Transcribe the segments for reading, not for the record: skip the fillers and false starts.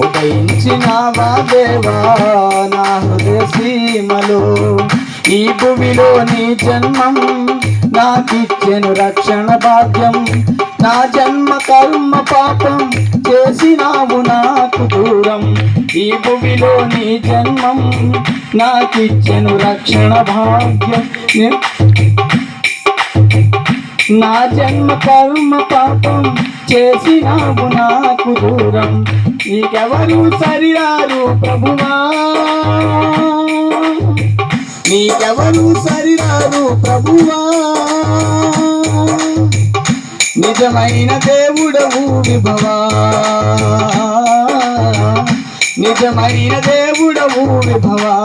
ఉదయించినావా దేవా నా హృదయ సీమలో. ఈ భూమిలో నీ జన్మం నాకిచ్చెను రక్షణ భాగ్యం. నా జన్మ కర్మ పాపం చేసినావు నాకు దూరం. ఈ భూమిలో నీ జన్మం నాకిచ్చెను రక్షణ భాగ్యం. నా జన్మ కర్మ పాపం చేసినావు నాకు దూరం. నీకెవరు సరిరారు ప్రభువా, నీకెవరు సరిరారు ప్రభువా. నిజమైన దేవుడవు విభవా, నిజమైన దేవుడవు విభవా.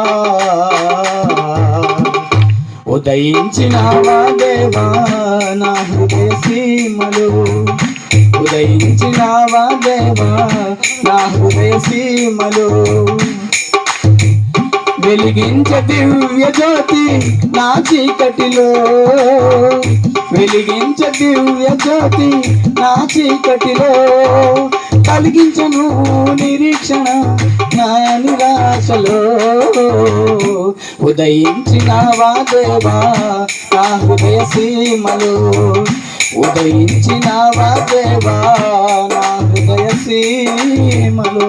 ఉదయించినావా దేవా నా హృదయ సీమలో. ఉదయించినావా దేవా నా హృదయ సీమలో. వెలిగించ దివ్య జ్యోతి నా చీకటిలో. వెలిగించ దివ్య జ్యోతి నా చీకటిలో. కలిగించను నిరీక్షణ నా నిరాశలో. ఉదయించినావా దేవా నా హృదయ సీమలో. ఉదయించినావా దేవా నా హృదయ సీమలో.